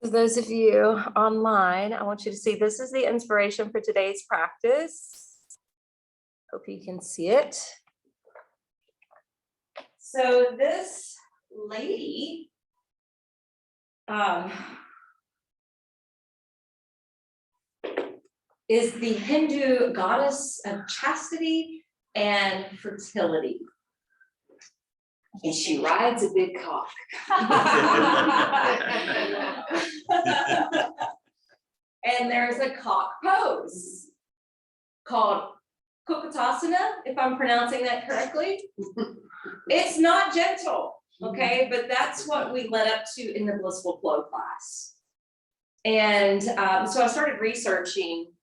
For those of you online, I want you to see this is the inspiration for today's practice. Hope you can see it. So this lady is the Hindu goddess of chastity and fertility. And she rides a big cock. And there's a cock pose called Kukutasana, if I'm pronouncing that correctly. It's not gentle, okay, but that's what we led up to in the Blissful Flow class. And so I started researching,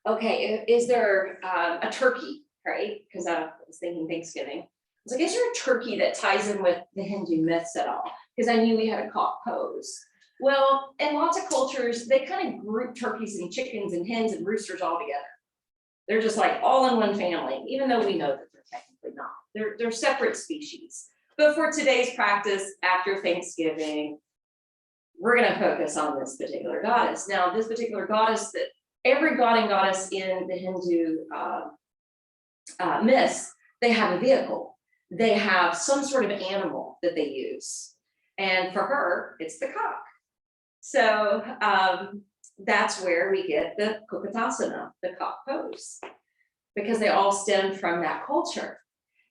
okay, is there a turkey, right? Because I was thinking Thanksgiving. I was like, is there a turkey that ties in with the Hindu myths at all? Because I knew we had a cock pose. Well, in lots of cultures, they kind of group turkeys and chickens and hens and roosters all together. They're just like all in one family, even though we know that they're technically not. They're separate species. But for today's practice, after Thanksgiving, we're going to focus on this particular goddess. Now, this particular goddess, that every god and goddess in the Hindu myths, they have a vehicle. They have some sort of animal that they use. And for her, it's the cock. So that's where we get the Kukutasana, the cock pose, because they all stem from that culture.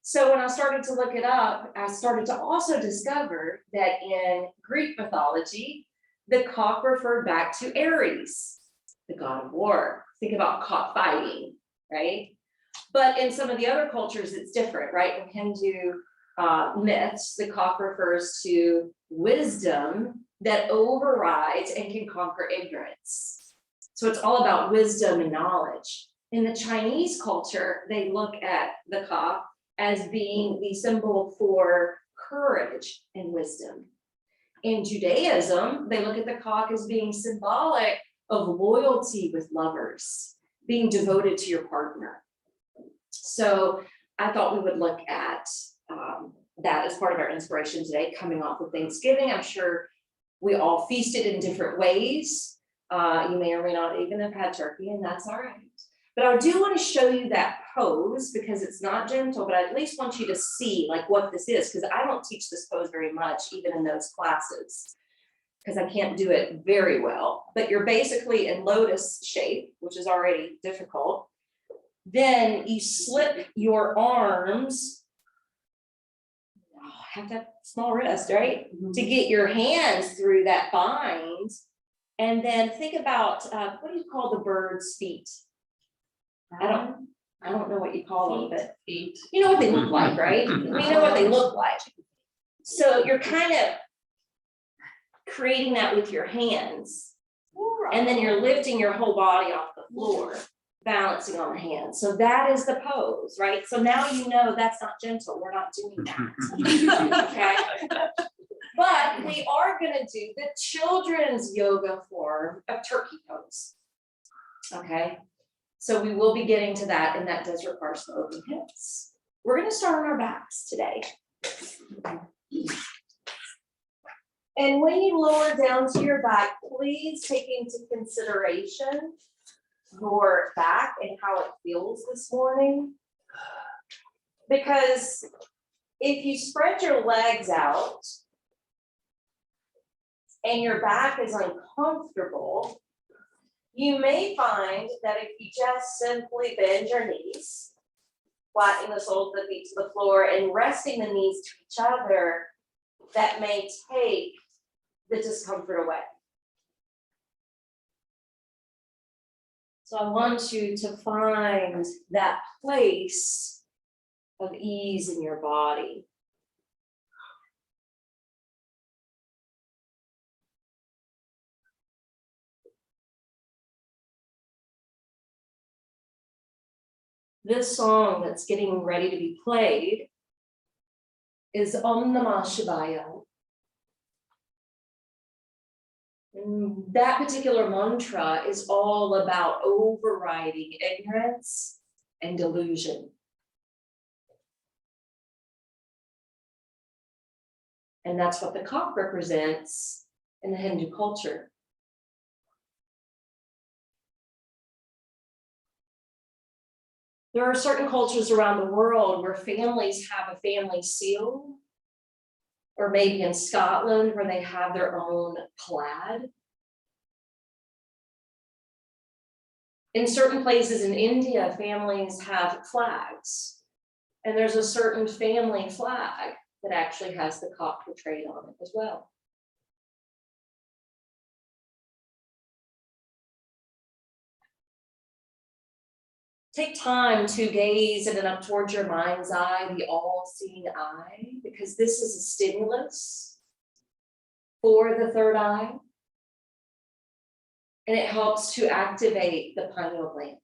So when I started to look it up, I started to also discover that in Greek mythology, the cock referred back to Ares, the god of war. Think about cockfighting, right? But in some of the other cultures, it's different, right? In Hindu myths, the cock refers to wisdom that overrides and can conquer ignorance. So it's all about wisdom and knowledge. In the Chinese culture, they look at the cock as being the symbol for courage and wisdom. In Judaism, they look at the cock as being symbolic of loyalty with lovers, being devoted to your partner. So I thought we would look at that as part of our inspiration today, coming off of Thanksgiving. I'm sure we all feasted in different ways. You may or may not even have had turkey, and that's all right. But I do want to show you that pose because it's not gentle, but I at least want you to see like what this is, because I don't teach this pose very much, even in those classes, because I can't do it very well. But you're basically in lotus shape, which is already difficult. Then you slip your arms, have that small wrist, right? To get your hands through that bind. And then think about, what do you call the bird's feet? I don't know what you call them, but feet. You know what they look like, right? We know what they look like. So you're kind of creating that with your hands. And then you're lifting your whole body off the floor, balancing on the hands. So that is the pose, right? So now you know that's not gentle. We're not doing that. Okay. But we are going to do the children's yoga form of turkey pose. Okay. So we will be getting to that, and that does require some open hips. We're going to start on our backs today. And when you lower down to your back, please take into consideration your back and how it feels this morning. Because if you spread your legs out and your back is uncomfortable, you may find that if you just simply bend your knees, flattening the soles of the feet to the floor and resting the knees to each other, that may take the discomfort away. So I want you to find that place of ease in your body. This song that's getting ready to be played is Om Namah Shivaya. And that particular mantra is all about overriding ignorance and delusion. And that's what the cock represents in the Hindu culture. There are certain cultures around the world where families have a family seal, or maybe in Scotland where they have their own plaid. In certain places in India, families have flags, and there's a certain family flag that actually has the cock portrayed on it as well. Take time to gaze in and up towards your mind's eye, the all-seeing eye, because this is a stimulus for the third eye. And it helps to activate the pineal gland.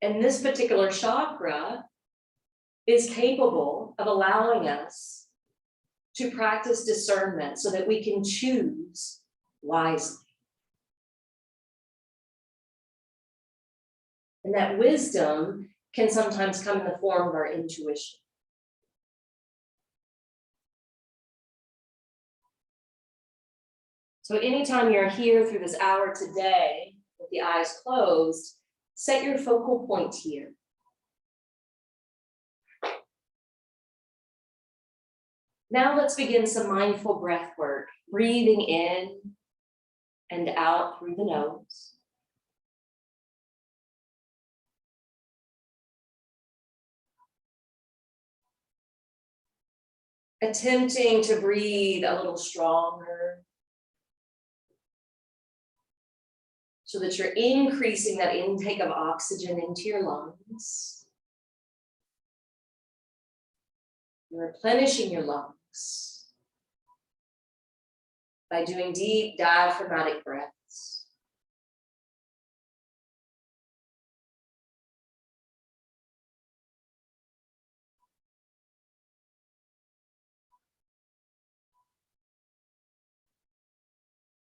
And this particular chakra is capable of allowing us to practice discernment so that we can choose wisely. And that wisdom can sometimes come in the form of our intuition. So anytime you're here through this hour today with the eyes closed, set your focal point here. Now let's begin some mindful breath work, breathing in and out through the nose. Attempting to breathe a little stronger so that you're increasing that intake of oxygen into your lungs. You're replenishing your lungs by doing deep diaphragmatic breaths.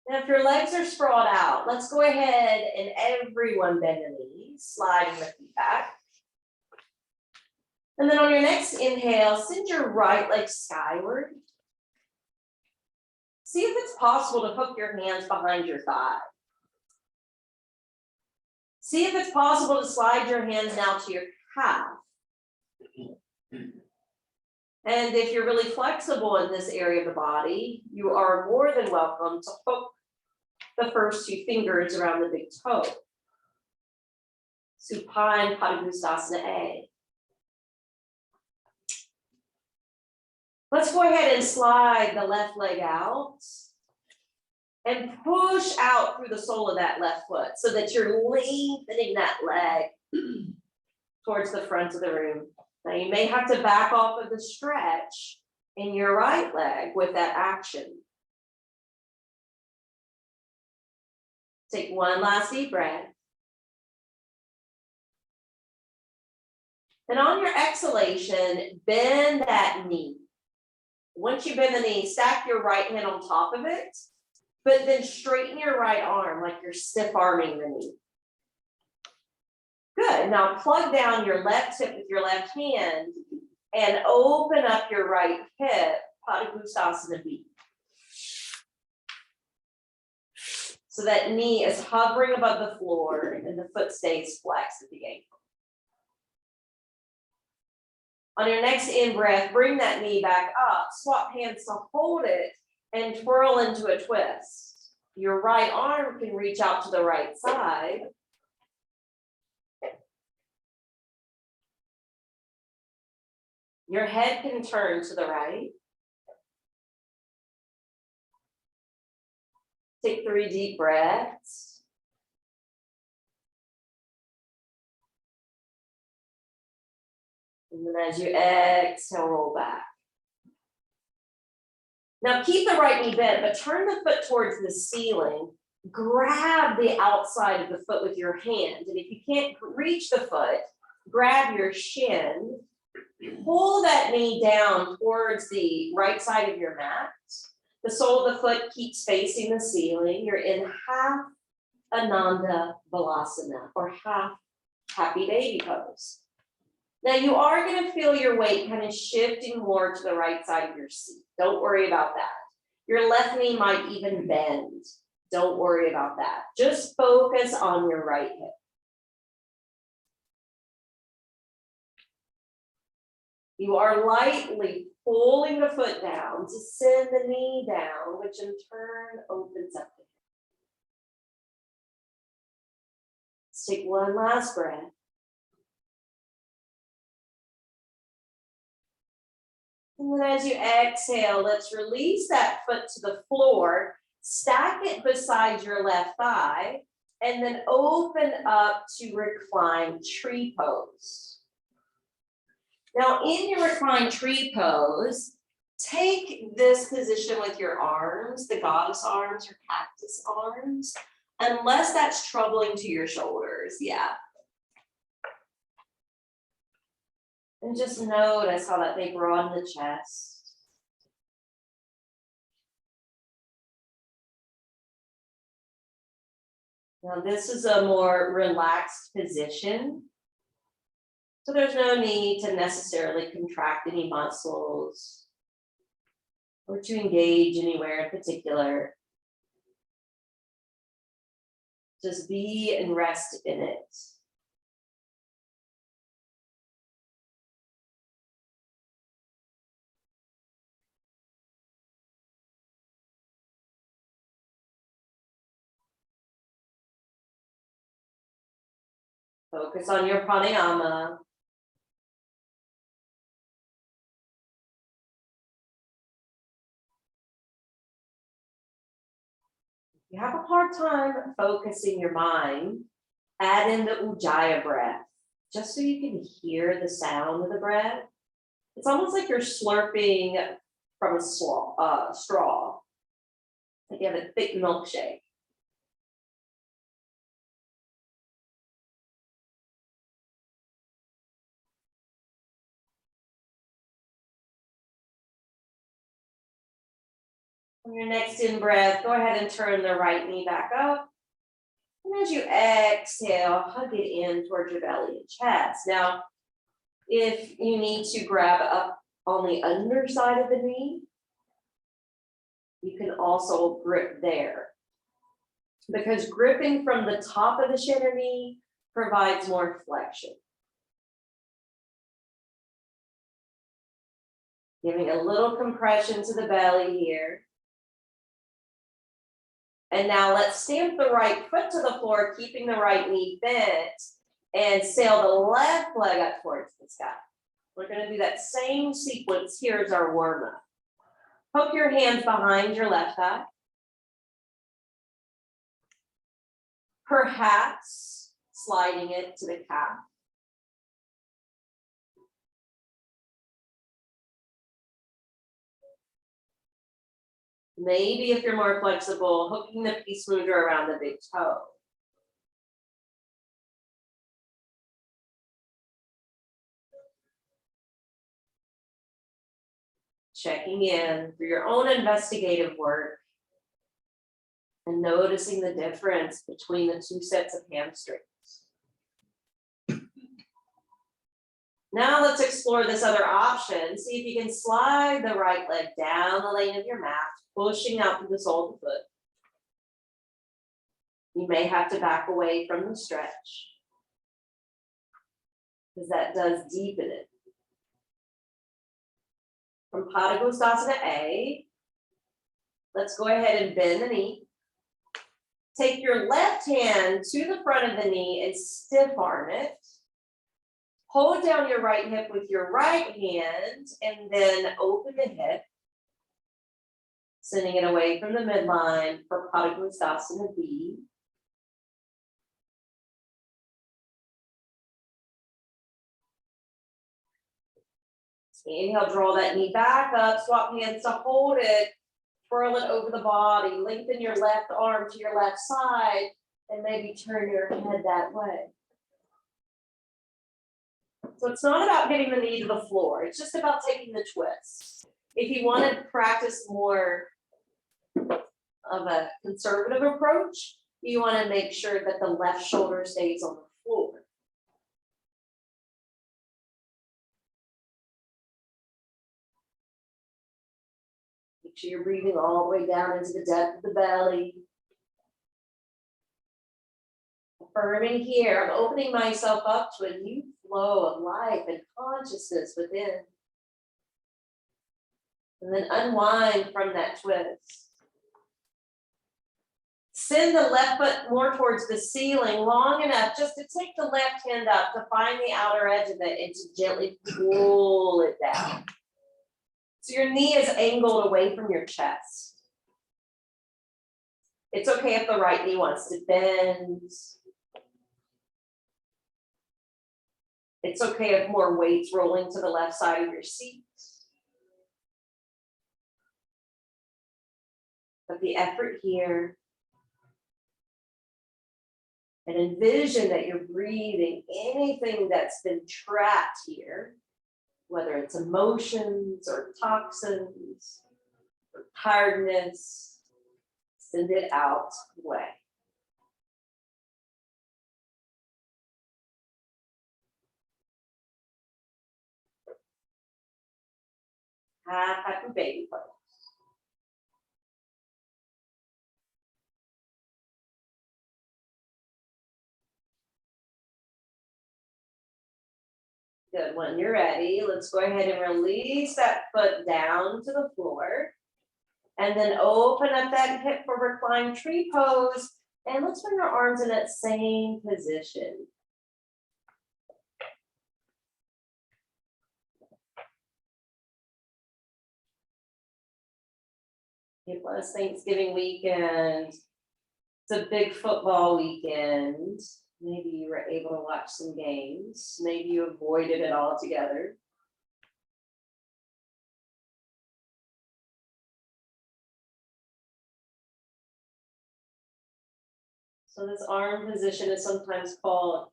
Now, if your legs are sprawled out, let's go ahead and everyone bend the knees, sliding the feet back. And then on your next inhale, send your right leg skyward. See if it's possible to hook your hands behind your thigh. See if it's possible to slide your hands now to your calf. And if you're really flexible in this area of the body, you are more than welcome to hook the first two fingers around the big toe. Supine Padangusthasana A. Let's go ahead and slide the left leg out and push out through the sole of that left foot so that you're lengthening that leg towards the front of the room. Now you may have to back off of the stretch in your right leg with that action. Take one last deep breath. And on your exhalation, bend that knee. Once you bend the knee, stack your right hand on top of it, but then straighten your right arm like you're stiff arming the knee. Good. Now plug down your left hip with your left hand and open up your right hip, Padangusthasana B. So that knee is hovering above the floor and the foot stays flexed at the ankle. On your next in-breath, bring that knee back up, swap hands to hold it, and twirl into a twist. Your right arm can reach out to the right side. Your head can turn to the right. Take 3 deep breaths. And then as you exhale, roll back. Now keep the right knee bent, but turn the foot towards the ceiling. Grab the outside of the foot with your hand. And if you can't reach the foot, grab your shin. Pull that knee down towards the right side of your mat. The sole of the foot keeps facing the ceiling. You're in half Ananda Malasana, or half happy baby pose. Now you are going to feel your weight kind of shifting more to the right side of your seat. Don't worry about that. Your left knee might even bend. Don't worry about that. Just focus on your right hip. You are lightly pulling the foot down to send the knee down, which in turn opens up the hip. Let's take one last breath. And then as you exhale, let's release that foot to the floor, stack it beside your left thigh, and then open up to reclined tree pose. Now in your reclined tree pose, take this position with your arms, the goddess arms or cactus arms, unless that's troubling to your shoulders, yeah. And just notice how that they broaden the chest. Now this is a more relaxed position. So there's no need to necessarily contract any muscles or to engage anywhere in particular. Just be and rest in it. Focus on your pranayama. If you have a hard time focusing your mind, add in the ujjayi breath, just so you can hear the sound of the breath. It's almost like you're slurping from a straw, like you have a thick milkshake. On your next in breath, go ahead and turn the right knee back up. And as you exhale, hug it in towards your belly and chest. Now, if you need to grab up on the underside of the knee, you can also grip there. Because gripping from the top of the shin or knee provides more flexion. Giving a little compression to the belly here. And now let's stamp the right foot to the floor, keeping the right knee bent, and sail the left leg up towards the sky. We're going to do that same sequence here as our warm-up. Hook your hands behind your left thigh. Perhaps sliding it to the calf. Maybe if you're more flexible, hooking the peace mudra around the big toe. Checking in for your own investigative work and noticing the difference between the two sets of hamstrings. Now let's explore this other option. See if you can slide the right leg down the lane of your mat, pushing out through the sole of the foot. You may have to back away from the stretch, because that does deepen it. From Padangusthasana A, let's go ahead and bend the knee. Take your left hand to the front of the knee and stiff arm it. Hold down your right hip with your right hand and then open the hip, sending it away from the midline for Padangusthasana B. Inhale, draw that knee back up, swap hands to hold it, twirl it over the body, lengthen your left arm to your left side, and maybe turn your head that way. So it's not about getting the knee to the floor, it's just about taking the twist. If you want to practice more of a conservative approach, you want to make sure that the left shoulder stays on the floor. sure you're breathing all the way down into the depth of the belly. Affirming here, I'm opening myself up to a new flow of life and consciousness within. And then unwind from that twist. Send the left foot more towards the ceiling long enough just to take the left hand up to find the outer edge of it and to gently pull it down. So your knee is angled away from your chest. It's okay if the right knee wants to bend. It's okay if more weight's rolling to the left side of your seat. But the effort here, and envision that you're breathing anything that's been trapped here, whether it's emotions or toxins or tiredness, send it out away. Happy baby pose. Good, when you're ready, let's go ahead and release that foot down to the floor. And then open up that hip for reclined tree pose. And let's bring our arms in that same position. It was Thanksgiving weekend. It's a big football weekend. Maybe you were able to watch some games. Maybe you avoided it altogether. So this arm position is sometimes called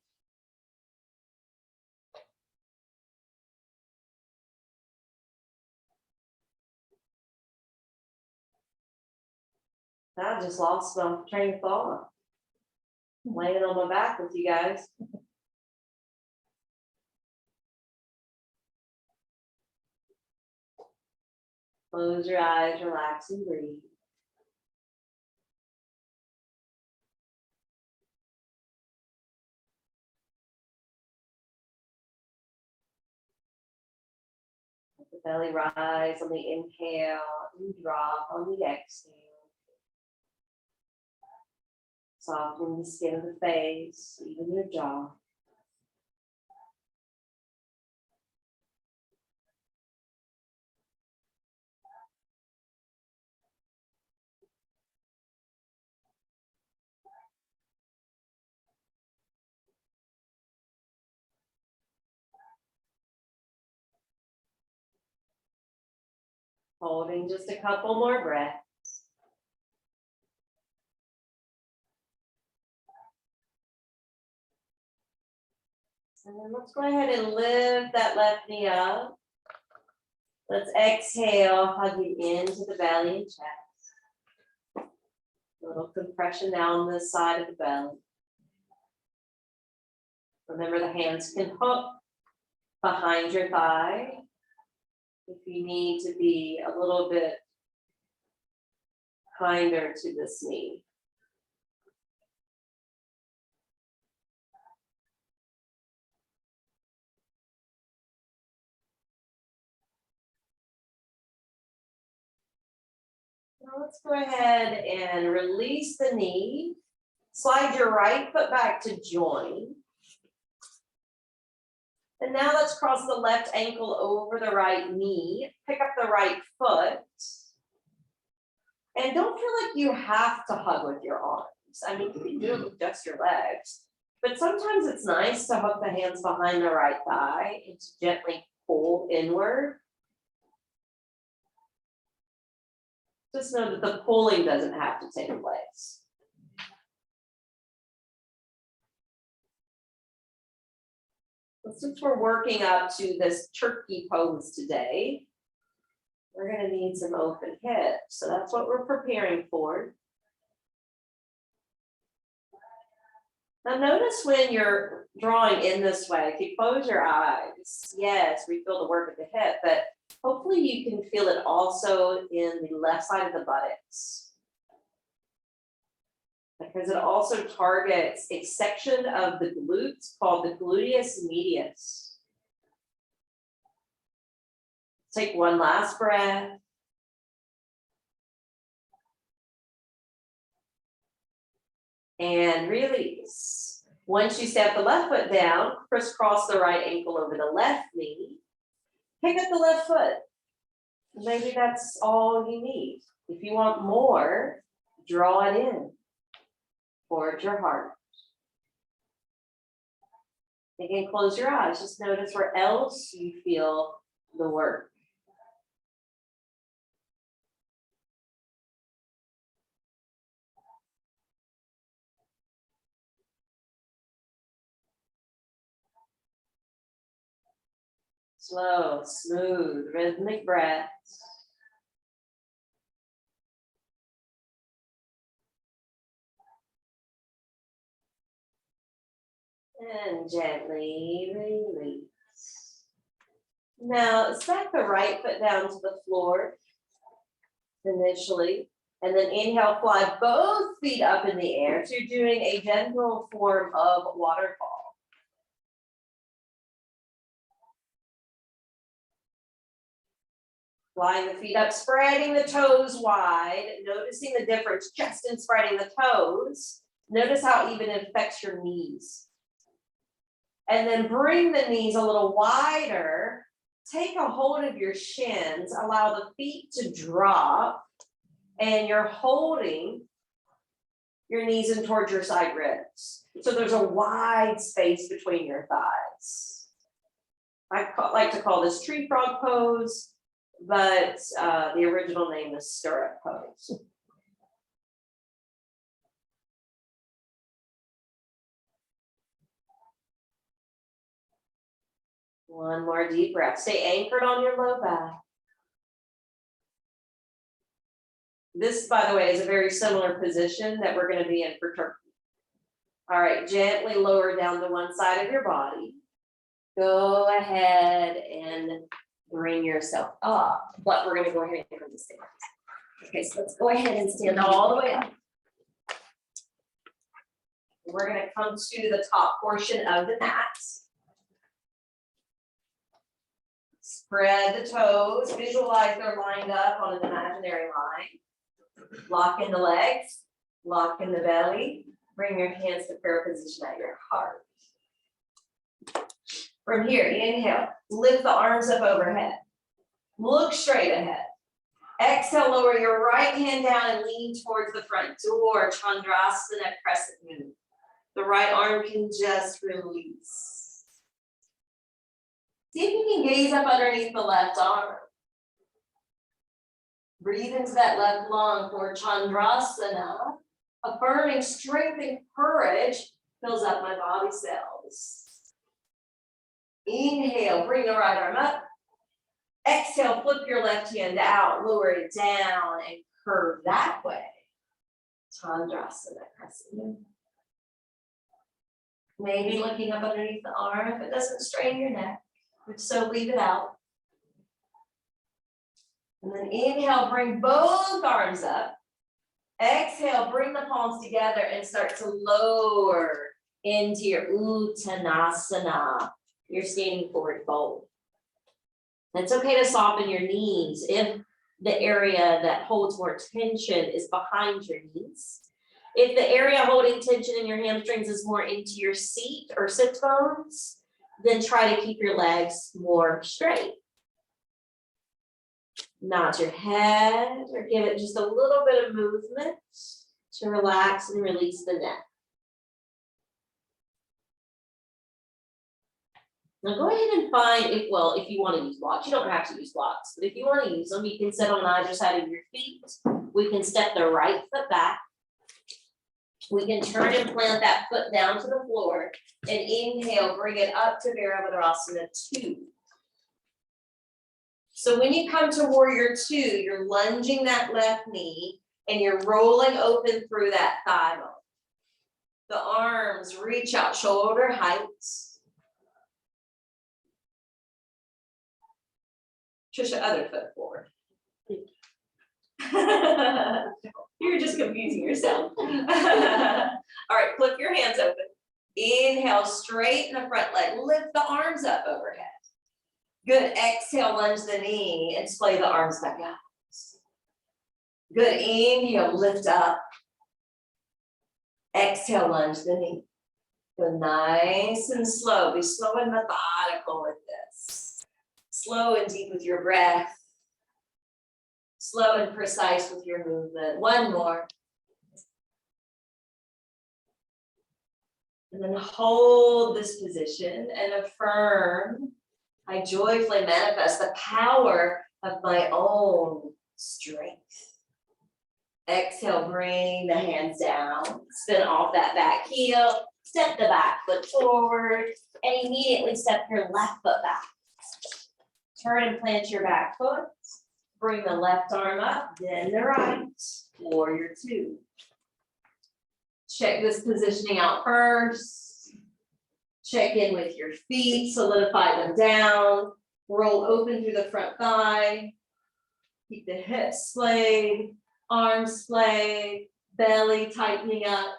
I just lost my train of thought. I'm laying on my back with you guys. Close your eyes, relax and breathe. Let the belly rise on the inhale and drop on the exhale. Softening the skin of the face, even your jaw. Holding just a couple more breaths. And then let's go ahead and lift that left knee up. Let's exhale, hug it into the belly and chest. A little compression down the side of the belly. Remember, the hands can hook behind your thigh. If you need to be a little bit kinder to this knee. Now let's go ahead and release the knee. Slide your right foot back to join. And now let's cross the left ankle over the right knee. Pick up the right foot. And don't feel like you have to hug with your arms. I mean, you can do it with just your legs. But sometimes it's nice to hook the hands behind the right thigh and to gently pull inward. Just know that the pulling doesn't have to take place. Since we're working up to this turkey pose today, we're going to need some open hips. So that's what we're preparing for. Now notice when you're drawing in this way, if you close your eyes, yes, we feel the work at the hip, but Hopefully you can feel it also in the left side of the buttocks, because it also targets a section of the glutes called the gluteus medius. Take one last breath. And release. Once you step the left foot down, crisscross the right ankle over the left knee. Pick up the left foot. Maybe that's all you need. If you want more, draw it in towards your heart. Again, close your eyes. Just notice where else you feel the work. Slow, smooth, rhythmic breaths. And gently release. Now, stack the right foot down to the floor initially, and then inhale, fly both feet up in the air. So you're doing a gentle form of waterfall. Flying the feet up, spreading the toes wide, noticing the difference just in spreading the toes. Notice how even it affects your knees. And then bring the knees a little wider. Take a hold of your shins, allow the feet to drop, and you're holding your knees in towards your side ribs. So there's a wide space between your thighs. I like to call this tree frog pose, but the original name is stirrup pose. One more deep breath. Stay anchored on your low back. This, by the way, is a very similar position that we're going to be in for turkey. All right, gently lower down to one side of your body. Go ahead and bring yourself up, but we're going to go ahead and come to stand. Okay, so let's go ahead and stand all the way up. We're going to come to the top portion of the mat. Spread the toes, visualize they're lined up on an imaginary line. Lock in the legs, lock in the belly. Bring your hands to prayer position at your heart. From here, inhale, lift the arms up overhead. Look straight ahead. Exhale, lower your right hand down and lean towards the front door, Chandrasana crescent moon. The right arm can just release. See if you can gaze up underneath the left arm. Breathe into that left lung for Chandrasana. Affirming strength and courage fills up my body cells. Inhale, bring the right arm up. Exhale, flip your left hand out, lower it down, and curve that way. Chandrasana crescent. Maybe looking up underneath the arm if it doesn't strain your neck. If so, leave it out. And then inhale, bring both arms up. Exhale, bring the palms together and start to lower into your Uttanasana. You're standing forward fold. It's okay to soften your knees if the area that holds more tension is behind your knees. If the area holding tension in your hamstrings is more into your seat or sit bones, then try to keep your legs more straight. Nod your head or give it just a little bit of movement to relax and release the neck. Now go ahead and find, if you want to use blocks, you don't have to use blocks, but if you want to use them, you can sit on either side of your feet. We can step the right foot back. We can turn and plant that foot down to the floor and inhale, bring it up to Virabhadrasana 2. So when you come to Warrior 2, you're lunging that left knee and you're rolling open through that thigh bone. The arms reach out shoulder height. Trisha, other foot forward. You're just confusing yourself. All right, flip your hands open. Inhale, straighten the front leg, lift the arms up overhead. Good, exhale, lunge the knee and splay the arms back out. Good, inhale, lift up. Exhale, lunge the knee. Go nice and slow, be slow and methodical with this. Slow and deep with your breath. Slow and precise with your movement. One more. And then hold this position and affirm, I joyfully manifest the power of my own strength. Exhale, bring the hands down, spin off that back heel, step the back foot forward, and immediately step your left foot back. Turn and plant your back foot. Bring the left arm up, then the right, warrior two. Check this positioning out first. Check in with your feet, solidify them down. Roll open through the front thigh. Keep the hips splayed, arms splayed, belly tightening up,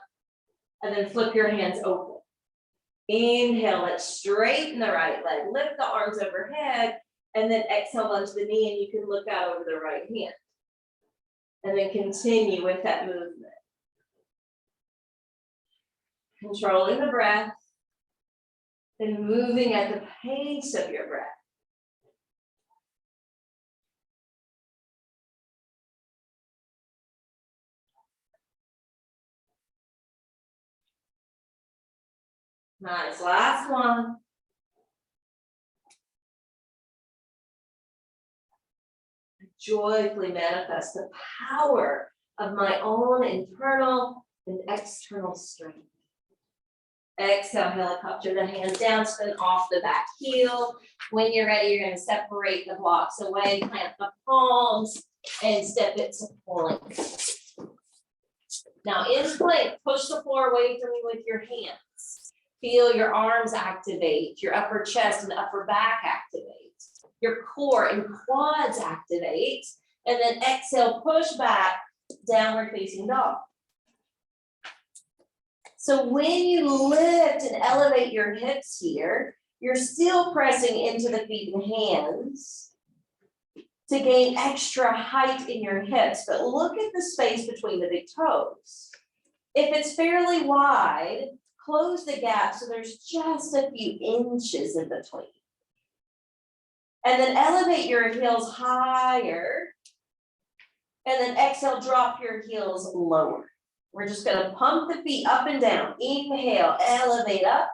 and then flip your hands open. Inhale, let's straighten the right leg, lift the arms overhead, and then exhale, lunge the knee, and you can look out over the right hand. And then continue with that movement. Controlling the breath and moving at the pace of your breath. Nice, last one. Joyfully manifest the power of my own internal and external strength. Exhale, helicopter the hands down, spin off the back heel. When you're ready, you're going to separate the blocks away, plant the palms, and step it to plank. Now in plank, push the floor away from you with your hands. Feel your arms activate, your upper chest and upper back activate. Your core and quads activate, and then exhale, push back, downward facing dog. So when you lift and elevate your hips here, you're still pressing into the feet and hands to gain extra height in your hips, but look at the space between the big toes. If it's fairly wide, close the gap so there's just a few inches in between. And then elevate your heels higher. And then exhale, drop your heels lower. We're just gonna pump the feet up and down. Inhale, elevate up.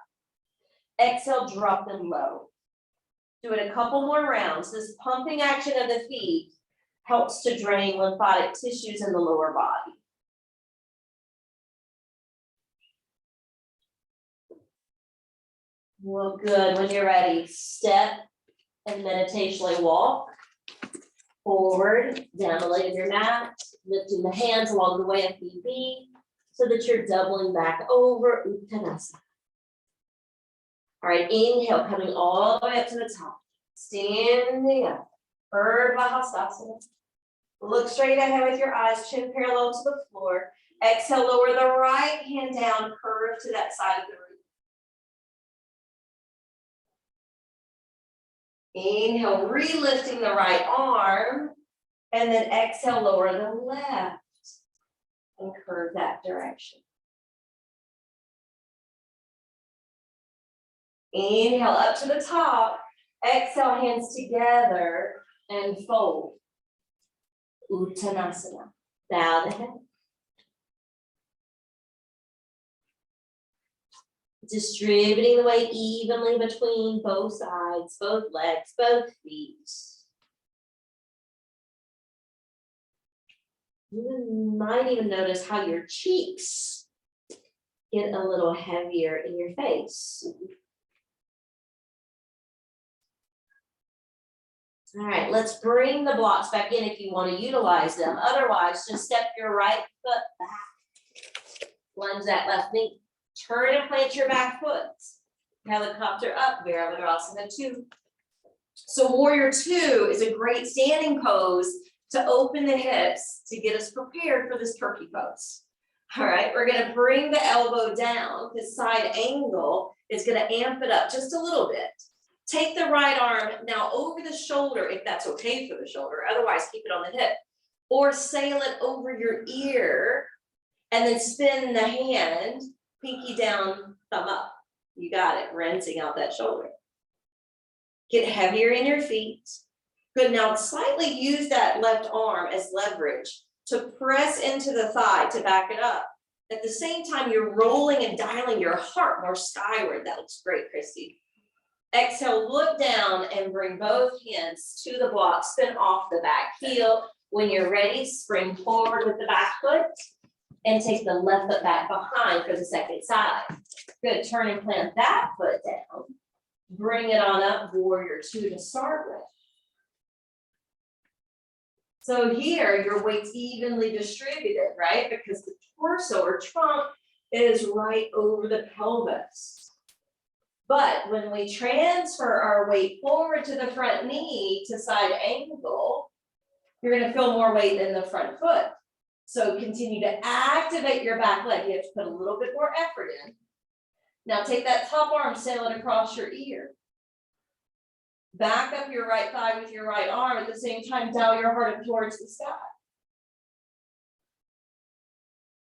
Exhale, drop them low. Do it a couple more rounds. This pumping action of the feet helps to drain lymphatic tissues in the lower body. Well, good. When you're ready, step and meditationally walk forward, down the leg of your mat, lifting the hands along the way if need be, so that you're doubling back over Uttanasana. All right, inhale, coming all the way up to the top, standing up, Urdhva Hastasana. Look straight ahead with your eyes, chin parallel to the floor. Exhale, lower the right hand down, curve to that side of the room. Inhale, re-lifting the right arm, and then exhale, lower the left and curve that direction. Inhale up to the top, exhale, hands together and fold. Uttanasana, bow the head. Distributing the weight evenly between both sides, both legs, both feet. You might even notice how your cheeks get a little heavier in your face. All right, let's bring the blocks back in if you want to utilize them. Otherwise, just step your right foot back. Lunge that left knee. Turn and plant your back foot. Helicopter up, Virabhadrasana 2. So warrior two is a great standing pose to open the hips to get us prepared for this turkey pose. All right, we're gonna bring the elbow down. This side angle is gonna amp it up just a little bit. Take the right arm now over the shoulder, if that's okay for the shoulder, otherwise keep it on the hip. Or sail it over your ear and then spin the hand, pinky down, thumb up. You got it, rinsing out that shoulder. Get heavier in your feet. Good, now slightly use that left arm as leverage to press into the thigh to back it up. At the same time, you're rolling and dialing your heart more skyward. That looks great, Christy. Exhale, look down and bring both hands to the block, spin off the back heel. When you're ready, spring forward with the back foot and take the left foot back behind for the second side. Good, turn and plant that foot down. Bring it on up, warrior two to start with. So here, your weight's evenly distributed, right? Because the torso or trunk is right over the pelvis. But when we transfer our weight forward to the front knee to side angle, you're gonna feel more weight in the front foot. So continue to activate your back leg. You have to put a little bit more effort in. Now take that top arm, sail it across your ear. Back up your right thigh with your right arm. At the same time, dial your heart up towards the sky.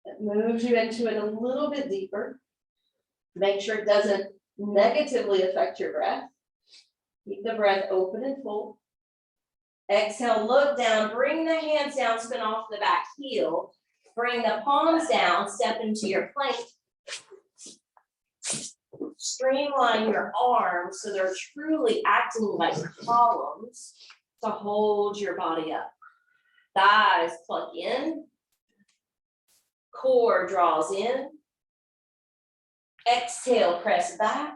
It moves you into it a little bit deeper. Make sure it doesn't negatively affect your breath. Keep the breath open and full. Exhale, look down, bring the hands down, spin off the back heel. Bring the palms down, step into your plank. Streamline your arms so they're truly acting like columns to hold your body up. Thighs plug in. Core draws in. Exhale, press back.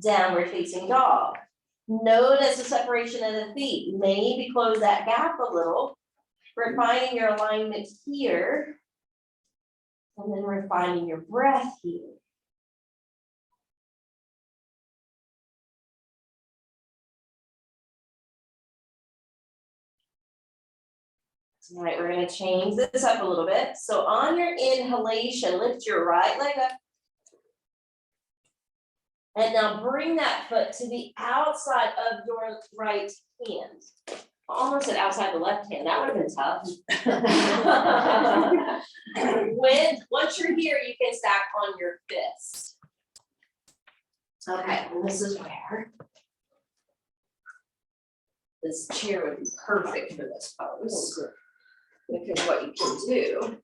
Downward facing dog. Notice the separation of the feet. Maybe close that gap a little. Refining your alignment here. And then refining your breath here. All right, we're going to change this up a little bit. So on your inhalation, lift your right leg up. And now bring that foot to the outside of your right hand. Almost at outside the left hand. That would have been tough. Once you're here, you can stack on your fist. Okay, and this is where this chair would be perfect for this pose. Because what you can do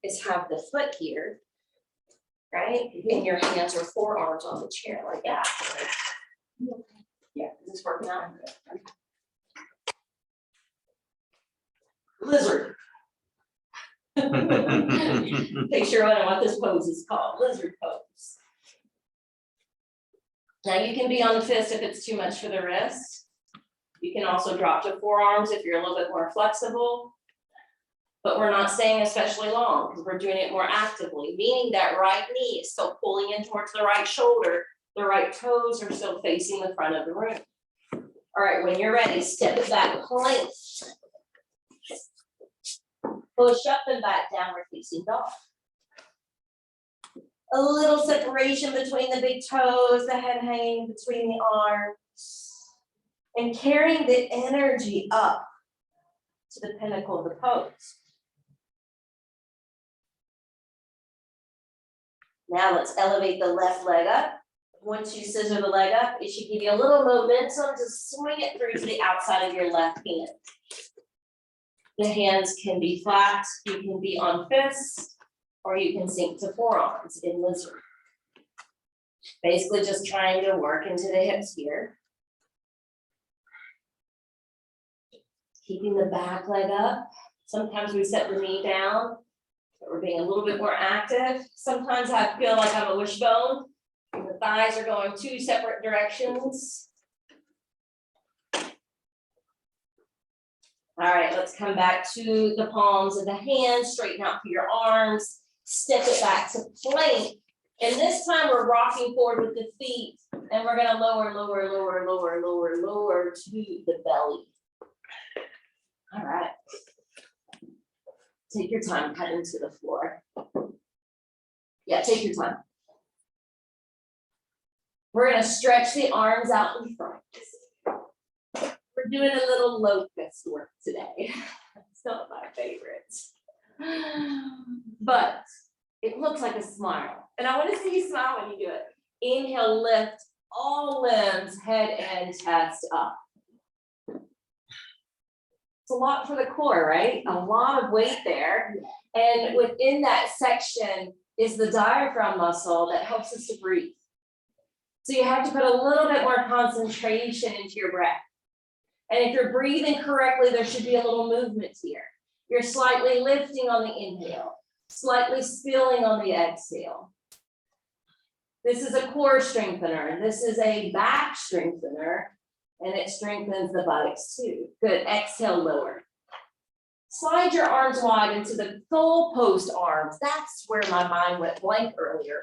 is have the foot here, right? And your hands or forearms on the chair like that. Yeah, is this working out? Lizard. Picture what this pose is called, lizard pose. Now you can be on the fist if it's too much for the wrist. You can also drop to forearms if you're a little bit more flexible. But we're not staying especially long because we're doing it more actively, meaning that right knee is still pulling in towards the right shoulder. The right toes are still facing the front of the room. All right, when you're ready, step it back, plank. Push up and back, downward facing dog. A little separation between the big toes, the head hanging between the arms. And carrying the energy up to the pinnacle of the pose. Now let's elevate the left leg up. Once you scissor the leg up, it should give you a little momentum to swing it through to the outside of your left hand. The hands can be flat, you can be on fist, or you can sink to forearms in lizard. Basically just trying to work into the hips here. Keeping the back leg up. Sometimes we set the knee down, but we're being a little bit more active. Sometimes I feel like I'm a wishbone. And the thighs are going two separate directions. All right, let's come back to the palms of the hands, straighten out through your arms, step it back to plank, And this time we're rocking forward with the feet, and we're gonna lower, lower, lower, lower, lower, lower to the belly. All right. Take your time cutting to the floor. Yeah, take your time. We're gonna stretch the arms out in front. We're doing a little locust work today. It's not my favorite. But it looks like a smile. And I want to see you smile when you do it. Inhale, lift all limbs, head and chest up. It's a lot for the core, right? A lot of weight there. And within that section is the diaphragm muscle that helps us to breathe. So you have to put a little bit more concentration into your breath. And if you're breathing correctly, there should be a little movement here. You're slightly lifting on the inhale, slightly spilling on the exhale. This is a core strengthener. This is a back strengthener, and it strengthens the buttocks too. Good, exhale, lower. Slide your arms wide into the goalpost arms. That's where my mind went blank earlier.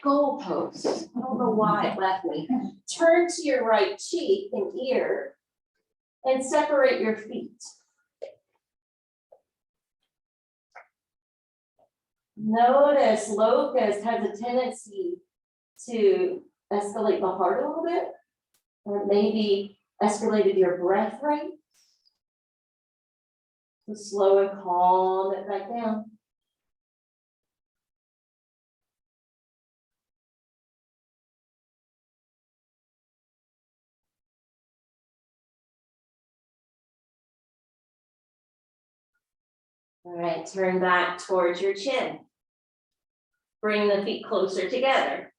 Goalpost. I don't know why it left me. Turn to your right cheek and ear and separate your feet. Notice locust has a tendency to escalate the heart a little bit, or maybe escalated your breath rate. So slow and calm it back down. All right, turn back towards your chin. Bring the feet closer together.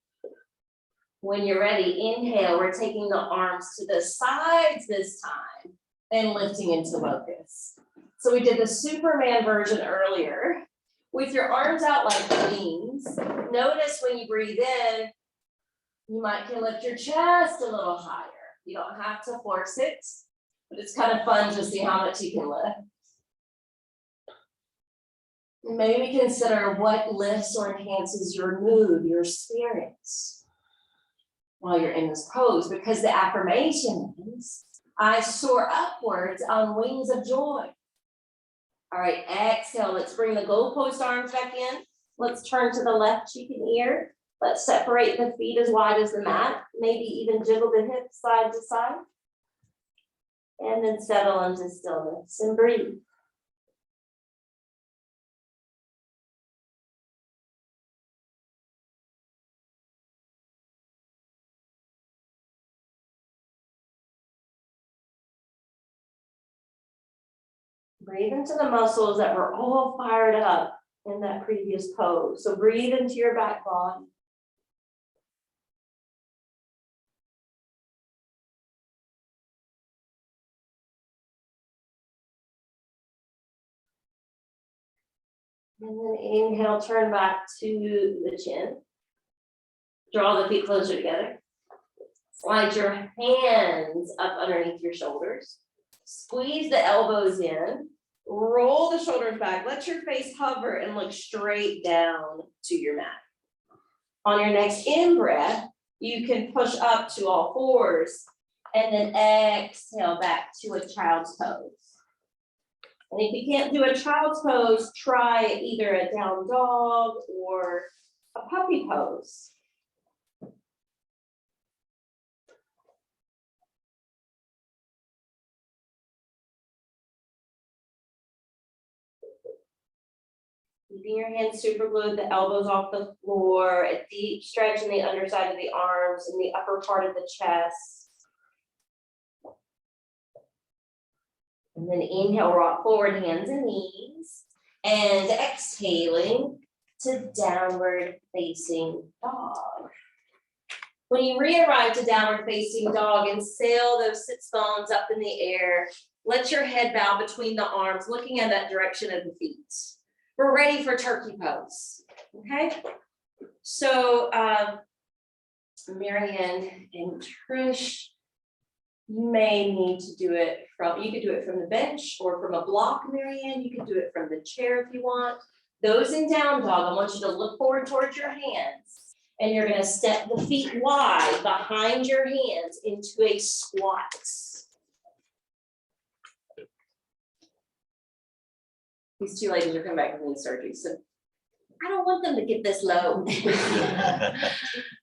When you're ready, inhale, we're taking the arms to the sides this time and lifting into locust. So we did the Superman version earlier with your arms out like wings. Notice when you breathe in, you might can lift your chest a little higher. You don't have to force it, but it's kind of fun to see how much you can lift. Maybe consider what lifts or enhances your mood, your spirits while you're in this pose, because the affirmation is, I soar upwards on wings of joy. All right, exhale, let's bring the goalpost arms back in. Let's turn to the left cheek and ear. Let's separate the feet as wide as the mat, maybe even jiggle the hips side to side. And then settle into stillness and breathe. Breathe into the muscles that were all fired up in that previous pose. So breathe into your back body. And then inhale, turn back to the chin. Draw the feet closer together. Slide your hands up underneath your shoulders. Squeeze the elbows in. Roll the shoulders back. Let your face hover and look straight down to your mat. On your next in-breath, you can push up to all fours and then exhale back to a child's pose. And if you can't do a child's pose, try either a down dog or a puppy pose. Keeping your hands super glued, the elbows off the floor, a deep stretch in the underside of the arms and the upper part of the chest. And then inhale, rock forward, hands and knees. And exhaling to downward facing dog. When you re-arrive to downward facing dog and sail those sits bones up in the air, let your head bow between the arms, looking in that direction of the feet. We're ready for turkey pose, okay? So, Marianne and Trish, you may need to do it you could do it from the bench or from a block, Marianne. You could do it from the chair if you want. Those in down dog, I want you to look forward towards your hands And you're gonna step the feet wide behind your hands into a squat. These two ladies are coming back from knee surgery, so I don't want them to get this low.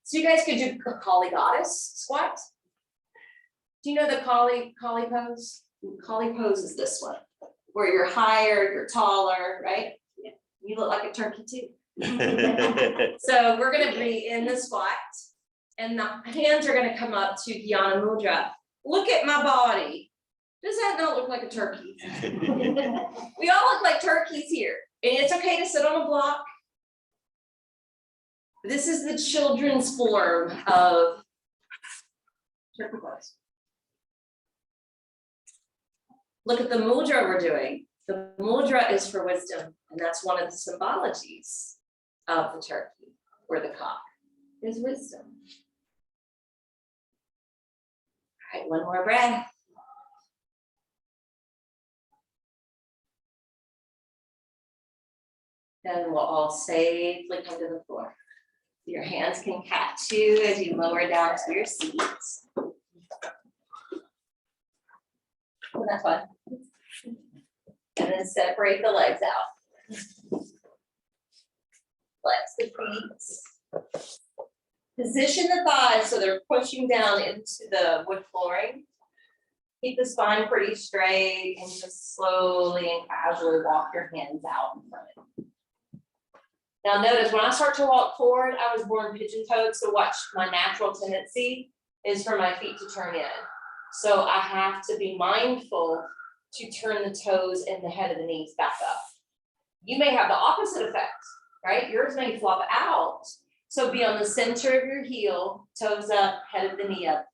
So you guys could do a Kali goddess squat. Do you know the Kali pose? Kali pose is this one, where you're higher, you're taller, right? Yeah. You look like a turkey too. So we're gonna be in the squat, and the hands are gonna come up to Dhyana Mudra. Look at my body. Does that not look like a turkey? We all look like turkeys here, and it's okay to sit on a block. This is the children's form of turkey pose. Look at the mudra we're doing. The mudra is for wisdom, and that's one of the symbologies of the turkey, or the cock, is wisdom. All right, one more breath. Then we'll all safely come to the floor. Your hands can catch you as you lower down to your seats. Oh, that's fun. And then separate the legs out. Flex the feet. Position the thighs so they're pushing down into the wood flooring. Keep the spine pretty straight and just slowly and casually walk your hands out in front of you. Now notice when I start to walk forward, I was born pigeon-toed, so watch, my natural tendency is for my feet to turn in. So I have to be mindful to turn the toes and the head of the knees back up. You may have the opposite effect, right? Yours may flop out. So be on the center of your heel, toes up, head of the knee up.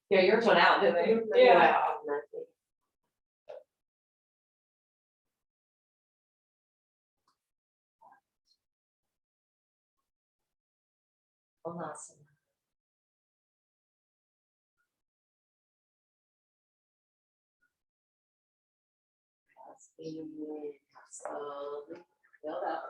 Yeah, yours went out, didn't they? Yeah. Malasana. Slowly build up.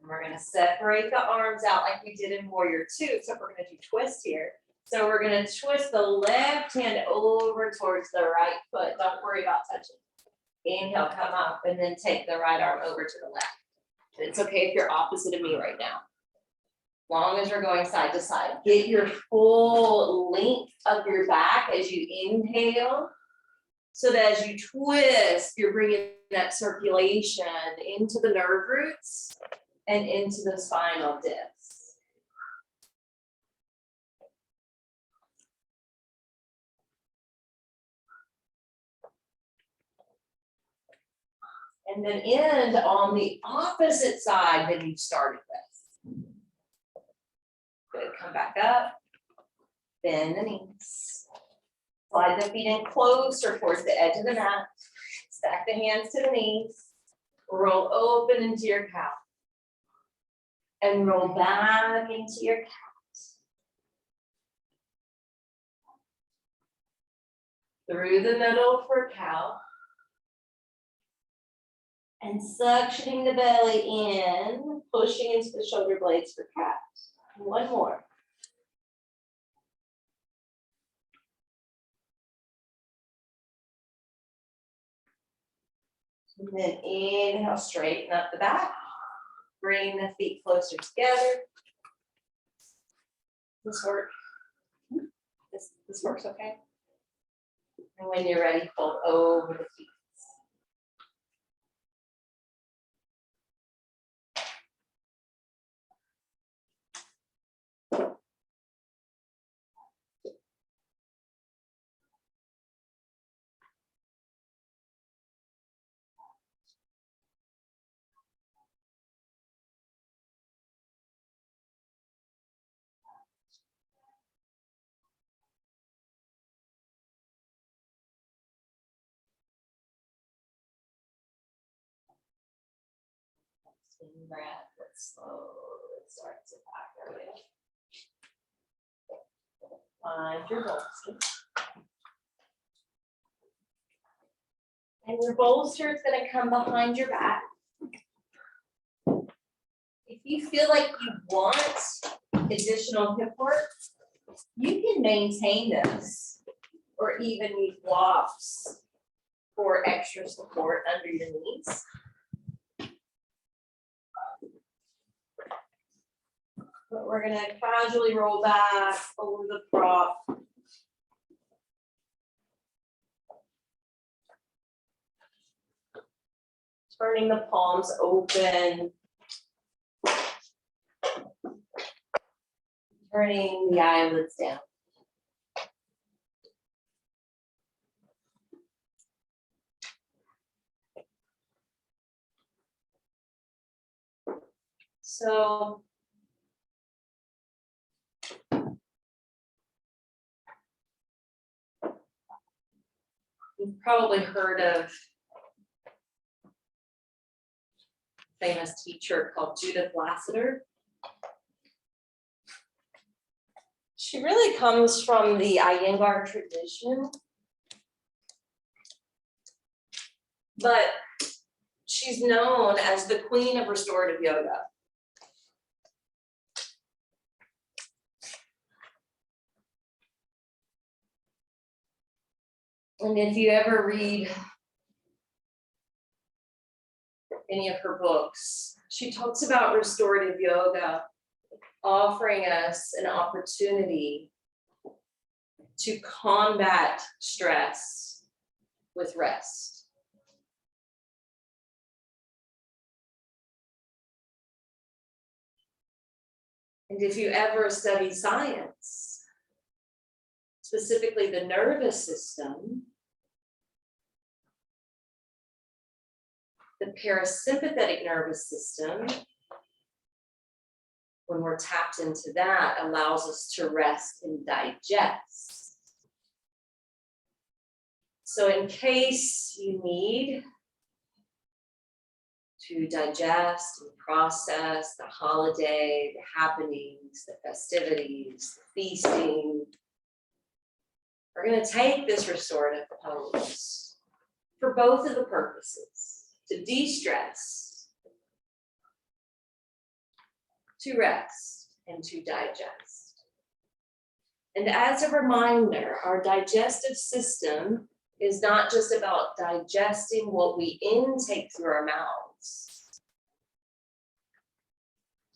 And we're gonna separate the arms out like we did in Warrior Two, except we're gonna do twist here. So we're gonna twist the left hand over towards the right foot. Don't worry about touching. Inhale, come up, and then take the right arm over to the left. And it's okay if you're opposite of me right now. Long as you're going side to side. Get your full length of your back as you inhale. So that as you twist, you're bringing that circulation into the nerve roots and into the spinal discs. And then end on the opposite side than you started with. Good, come back up, bend the knees. Slide the feet in closer towards the edge of the mat. Stack the hands to the knees. Roll open into your cow. And roll back into your cat. Through the middle for cow. And suctioning the belly in, pushing into the shoulder blades for cat. One more. And then inhale, straighten up the back. Bring the feet closer together. This work. This works okay. And when you're ready, fold over the feet. In breath, let's slowly start to back away. Find your bolster. And your bolster is going to come behind your back. you feel like you want additional hip work, you can maintain this or even use blocks for extra support under your knees. But we're gonna casually roll back over the prop. Turning the palms open. Turning the eyelids down. So you've probably heard of a famous teacher called Judith Lassiter. She really comes from the Iyengar tradition. But she's known as the queen of restorative yoga. And if you ever read any of her books, she talks about restorative yoga offering us an opportunity to combat stress with rest. And if you ever study science, specifically the nervous system, the parasympathetic nervous system, when we're tapped into that, allows us to rest and digest. So in case you need to digest and process the holiday, the happenings, the festivities, the feasting, we're going to take this restorative pose for both of the purposes, to de-stress, to rest, and to digest. And as a reminder, our digestive system is not just about digesting what we intake through our mouths,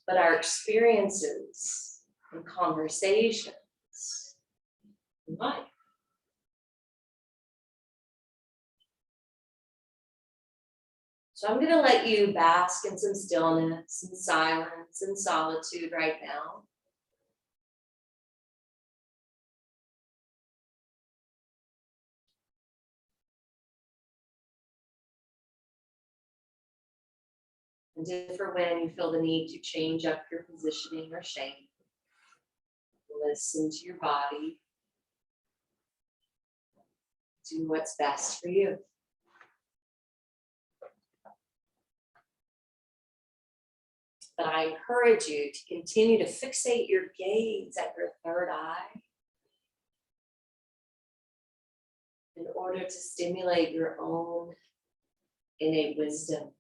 but our experiences and conversations in life. So I'm going to let you bask in some stillness and silence and solitude right now. And if or when you feel the need to change up your positioning or shape, listen to your body. Do what's best for you. But I encourage you to continue to fixate your gaze at your third eye in order to stimulate your own innate wisdom.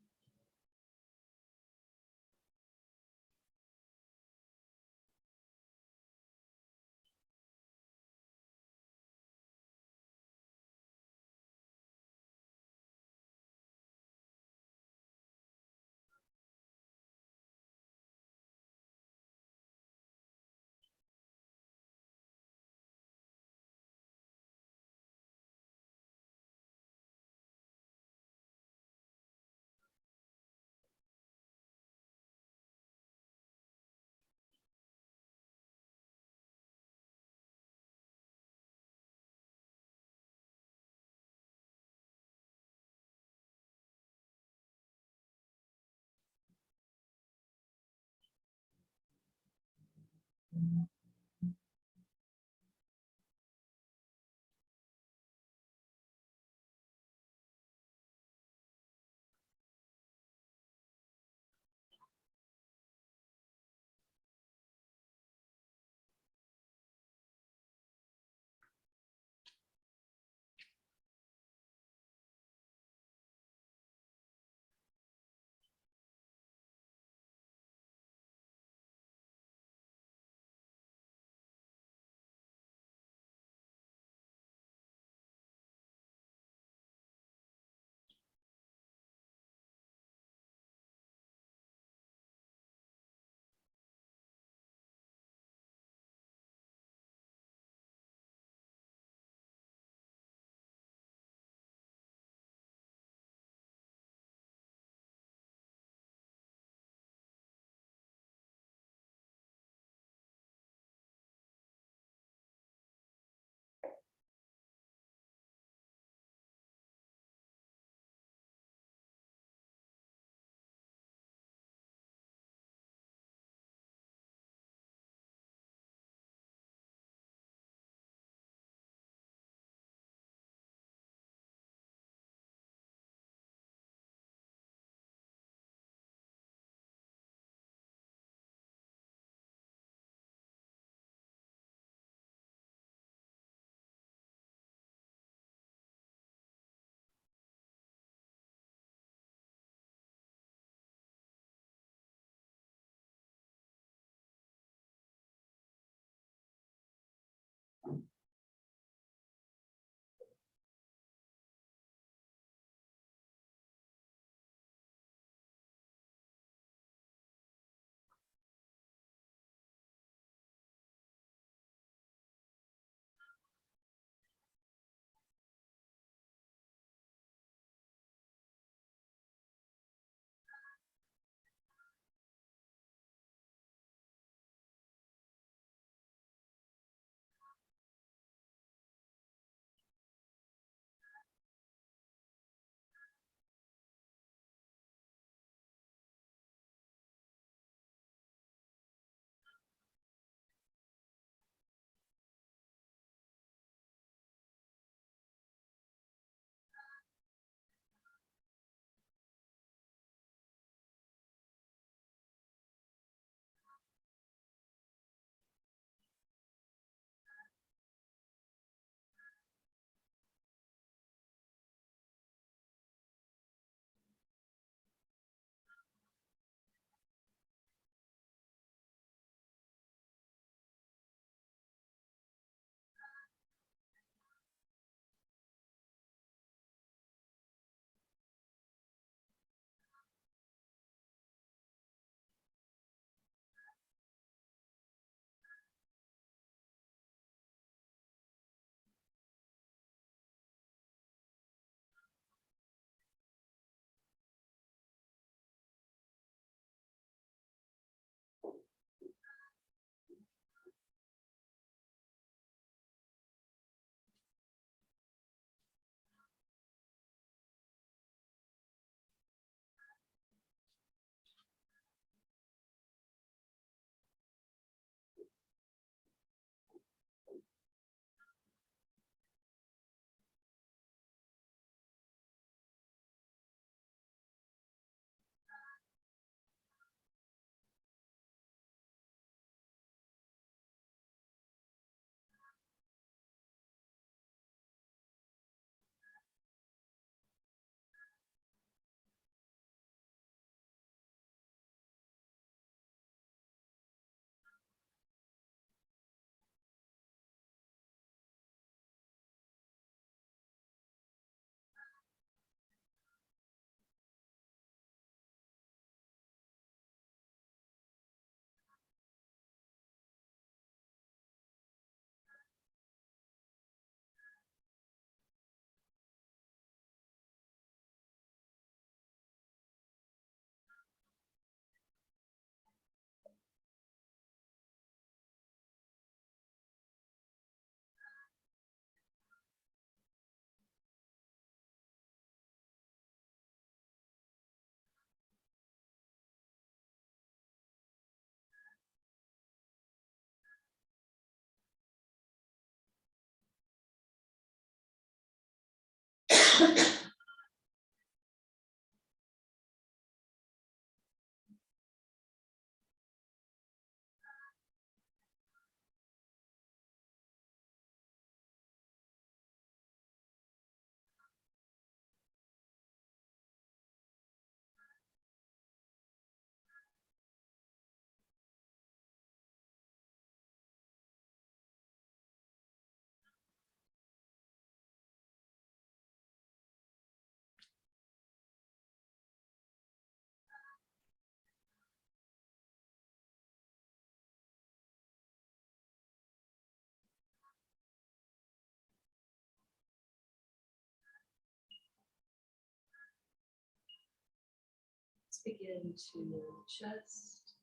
Let's begin to just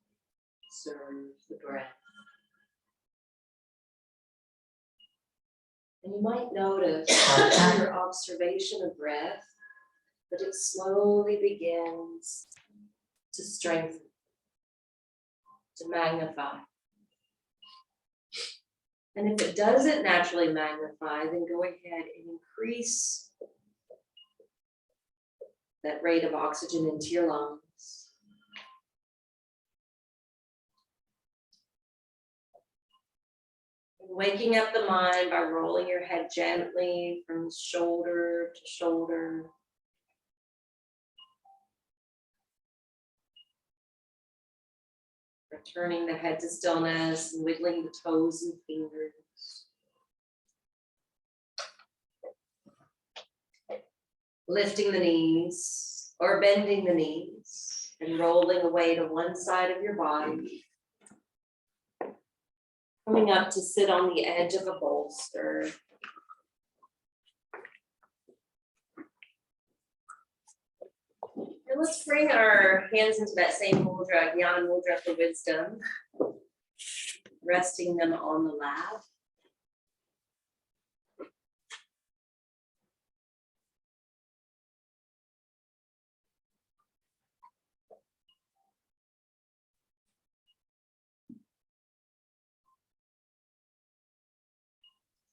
observe the breath. And you might notice in your observation of breath that it slowly begins to strengthen, to magnify. And if it doesn't naturally magnify, then go ahead and increase that rate of oxygen into your lungs. And waking up the mind by rolling your head gently from shoulder to shoulder. Returning the head to stillness and wiggling the toes and fingers. Lifting the knees or bending the knees and rolling away to one side of your body. Coming up to sit on the edge of a bolster. And let's bring our hands into that same mudra, Jnana Mudra for wisdom. Resting them on the lap.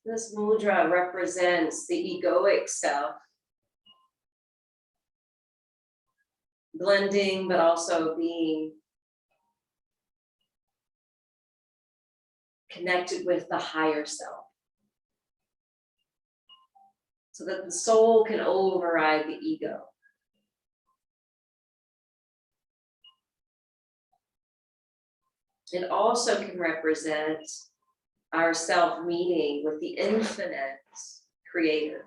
This mudra represents the egoic self, blending but also being connected with the higher self, so that the soul can override the ego. It also can represent our self meeting with the infinite creator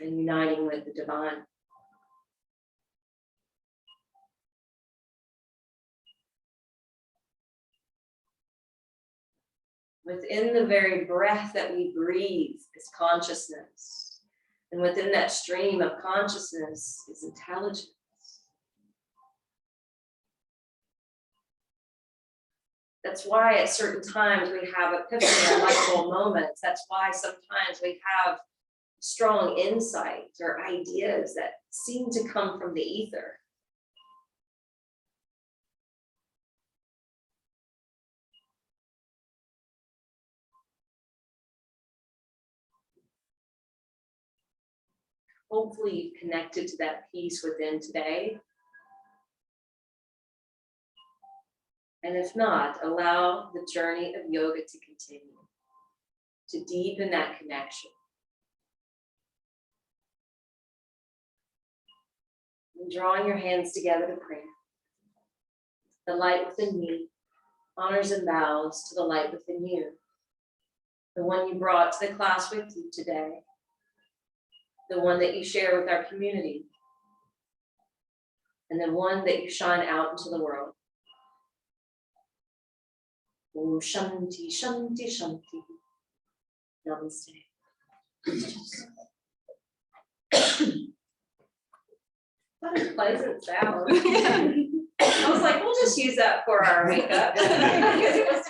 and uniting with the divine. Within the very breath that we breathe is consciousness. And within that stream of consciousness is intelligence. That's why at certain times we have epiphany or light bulb moments. That's why sometimes we have strong insights or ideas that seem to come from the ether. Hopefully you've connected to that piece within today. And if not, allow the journey of yoga to continue, to deepen that connection. And drawing your hands together to prayer. The light within me honors and bows to the light within you. The one you brought to the class with you today. The one that you share with our community. And the one that you shine out into the world. Om Shanti, Shanti, Shanti. Namaste. What a pleasant sound. I was like, we'll just use that for our wake up. Because it was